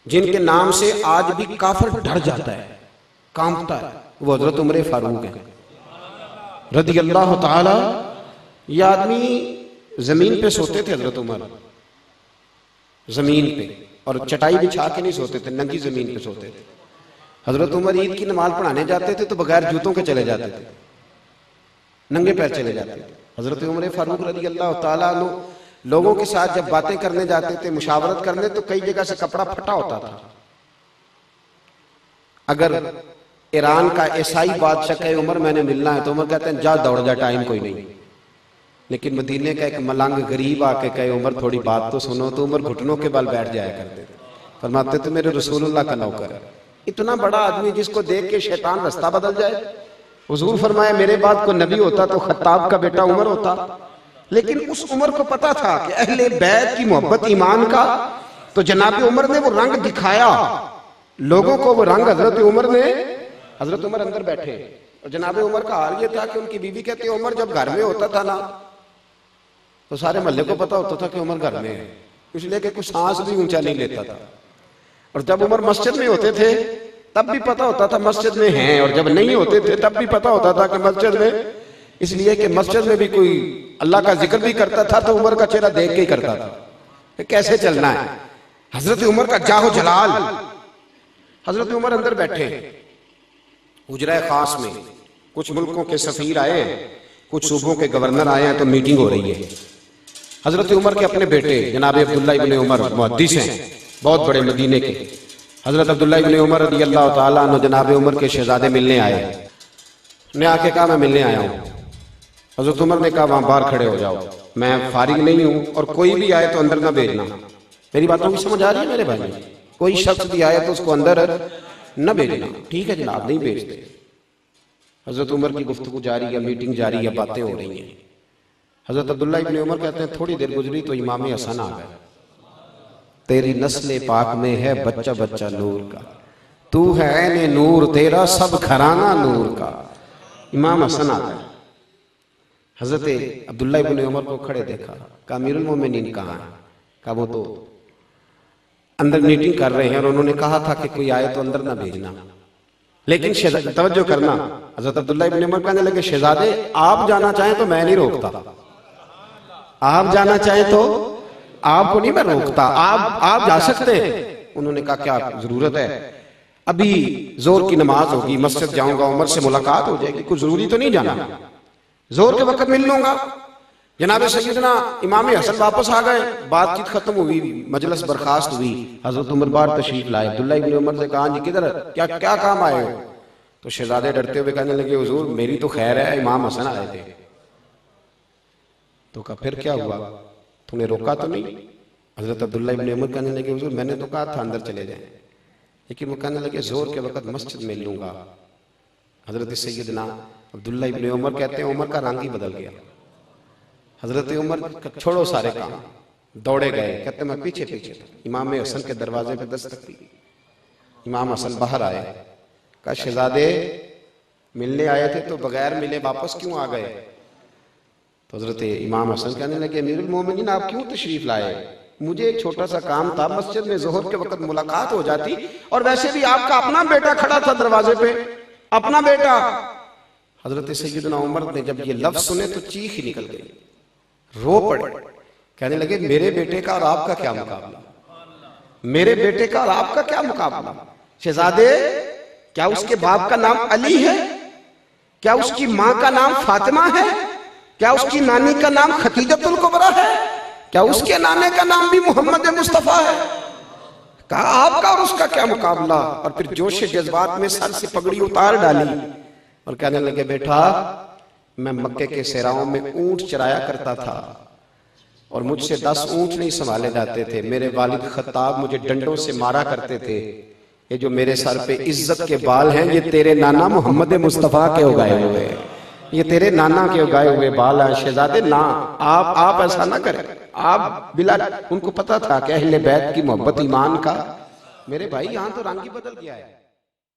جن کے نام سے آج بھی کافر ڈر جاتا ہے، کانپتا ہے، وہ حضرت عمر فاروق ہیں رضی اللہ تعالی۔ یہ آدمی زمین پہ سوتے تھے حضرت عمر، زمین پہ، اور چٹائی بچھا کے نہیں سوتے تھے، ننگی زمین پہ سوتے تھے۔ حضرت عمر عید کی نماز پڑھانے جاتے تھے تو بغیر جوتوں کے چلے جاتے تھے، ننگے پیر چلے جاتے تھے۔ حضرت عمر فاروق رضی اللہ تعالیٰ عنہ لوگوں کے ساتھ جب باتیں کرنے جاتے تھے، مشاورت کرنے، تو کئی جگہ سے کپڑا پھٹا ہوتا تھا۔ اگر ایران کا عیسائی بادشاہ کہے عمر میں نے ملنا ہے تو عمر کہتے ہیں جا دوڑ جا، ٹائم کوئی نہیں۔ لیکن مدینے کا ایک ملنگ غریب آ کے کہے عمر تھوڑی بات تو سنو، تو عمر گھٹنوں کے بل بیٹھ جایا کرتے تھے، فرماتے تھے میرے رسول اللہ کا نوکر ہے۔ اتنا بڑا آدمی جس کو دیکھ کے شیطان رستہ بدل جائے۔ حضور فرمایا میرے بعد کوئی نبی ہوتا تو خطاب کا بیٹا عمر ہوتا، لیکن اس عمر کو پتا تھا کہ اہل بیت کی محبت ایمان کا، تو جناب عمر نے وہ رنگ دکھایا لوگوں کو، وہ رنگ حضرت عمر نے، حضرت عمر اندر بیٹھے، اور جناب عمر کا حال یہ تھا کہ ان کی بیوی کہتی ہے عمر جب گھر میں ہوتا تھا نا تو سارے محلے کو پتا ہوتا تھا کہ عمر گھر میں ہے، اس لیے کہ کچھ سانس بھی اونچا نہیں لیتا تھا، اور جب عمر مسجد میں ہوتے تھے تب بھی پتا ہوتا تھا مسجد میں ہیں، اور جب نہیں ہوتے تھے تب بھی پتا ہوتا تھا کہ مسجد میں، اس لیے کہ مسجد میں بھی کوئی اللہ کا ذکر بھی کرتا تھا تو عمر کا چہرہ دیکھ کے ہی کرتا تھا کہ کیسے چلنا ہے۔ حضرت عمر کا جاہ و جلال۔ حضرت عمر اندر بیٹھے حجرہ خاص میں، کچھ ملکوں کے سفیر آئے ہیں، کچھ صوبوں کے گورنر آئے ہیں، تو میٹنگ ہو رہی ہے۔ حضرت عمر کے اپنے بیٹے جناب عبداللہ ابن عمر محدث ہیں، بہت بڑے مدینے کے، حضرت عبداللہ ابن عمر رضی اللہ تعالیٰ عنہ جناب عمر کے شہزادے ملنے آئے، نے آ کے کہا میں ملنے آیا ہوں۔ حضرت عمر نے کہا وہاں باہر کھڑے ہو جاؤ، میں فارغ نہیں ہوں، اور کوئی بھی آئے تو اندر نہ بھیجنا۔ میری باتوں کی سمجھ آ رہی ہے میرے بھائی؟ کوئی شخص بھی آئے تو اس کو اندر نہ بھیجنا۔ ٹھیک ہے جناب، نہیں بھیجتے۔ حضرت عمر کی گفتگو جاری ہے، میٹنگ جاری ہے، باتیں ہو رہی ہیں۔ حضرت عبداللہ ابن عمر کہتے ہیں تھوڑی دیر گزری تو امام حسن آ گئے، تیری نسل پاک میں ہے بچہ بچہ نور کا، تو ہے عین نور تیرا سب گھرانہ نور کا۔ امام حسن آ گئے، حضرت عبداللہ ابن عمر کو کھڑے دیکھا، کہا امیر المومنین کہاں ہیں؟ کہا وہ تو اندر میٹنگ کر رہے ہیں، اور انہوں نے کہا تھا کہ کوئی آئے تو اندر نہ بھیجنا، لیکن توجہ کرنا۔ حضرت عبداللہ ابن عمر کہنے لگے شہزادے آپ جانا چاہیں تو میں نہیں روکتا، آپ جانا چاہیں تو آپ کو نہیں میں روکتا، آپ جا سکتے ہیں۔ انہوں نے کہا کیا ضرورت ہے؟ ابھی زور کی نماز ہوگی، مسجد جاؤں گا، عمر سے ملاقات ہو جائے گی، کوئی ضروری تو نہیں جانا، زور کے وقت مل لوں گا۔ جناب سیدنا امام حسن واپس آ گئے، بات چیت ختم ہوئی، مجلس برخاست ہوئی، حضرت عمر باہر تشریف لائے۔ عبداللہ ابن عمر سے کہا جی کدھر کیا کام آئے ہو؟ تو شہزادے ڈرتے ہوئے کہنے لگے حضور میری تو خیر ہے، امام حسن آئے تھے۔ تو کہا پھر کیا ہوا، تو نے روکا تو نہیں؟ حضرت عبداللہ ابن عمر کہنے لگے حضور میں نے تو کہا تھا اندر چلے جائیں، لیکن وہ کہنے لگے زور کے وقت مسجد میں لوں گا۔ حضرت سیدنا عبداللہ ابن عمر کہتے ہیں عمر کا رنگ ہی بدل گیا۔ حضرت عمر چھوڑو سارے کام، دوڑے گئے، کہتے میں پیچھے پیچھے تھا، امام حسن کے دروازے پہ دستک دی۔ امام حسن باہر آئے، کہا شہزادے ملنے آئے تھے تو بغیر ملے واپس کیوں آ گئے؟ تو حضرت امام حسن کہنے لگے امیر المومنین آپ کیوں تشریف لائے؟ مجھے ایک چھوٹا سا کام تھا، مسجد میں ظہر کے وقت ملاقات ہو جاتی، اور ویسے بھی آپ کا اپنا بیٹا کھڑا تھا دروازے پہ، اپنا بیٹا۔ حضرت سیدنا عمر نے جب یہ لفظ سنے تو چیخ ہی نکل گئی، رو پڑے، کہنے لگے میرے بیٹے کا اور آپ کا کیا مقابلہ، میرے بیٹے کا اور آپ کا کیا مقابلہ؟ شہزادے کیا اس کے باپ کا نام علی ہے؟ کیا اس کی ماں کا نام فاطمہ ہے؟ کیا اس کی نانی کا نام خدیجۃ الکبریٰ ہے؟ کیا اس کے نانے کا نام بھی محمد مصطفیٰ ہے؟ کہا آپ کا اور اس کا کیا مقابلہ؟ اور پھر جوش جذبات میں سر سے پگڑی اتار ڈالی اور کہنے لگے بیٹا میں مکے کے صحراؤں میں اونٹ چرایا کرتا تھا، اور مجھ سے 10 اونٹ نہیں سنبھالے جاتے تھے، میرے والد خطاب مجھے ڈنڈوں سے مارا کرتے تھے، یہ جو میرے سر پہ عزت کے بال ہیں یہ تیرے نانا محمد مصطفیٰ کے اگائے ہوئے ہیں، یہ تیرے نانا کے اگائے ہوئے بال ہیں۔ شہزادے نا آپ ایسا نہ کریں، آپ بلا ان کو پتا تھا کہ اہل بیت کی محبت ایمان کا۔ میرے بھائی یہاں تو رنگ ہی بدل گیا ہے۔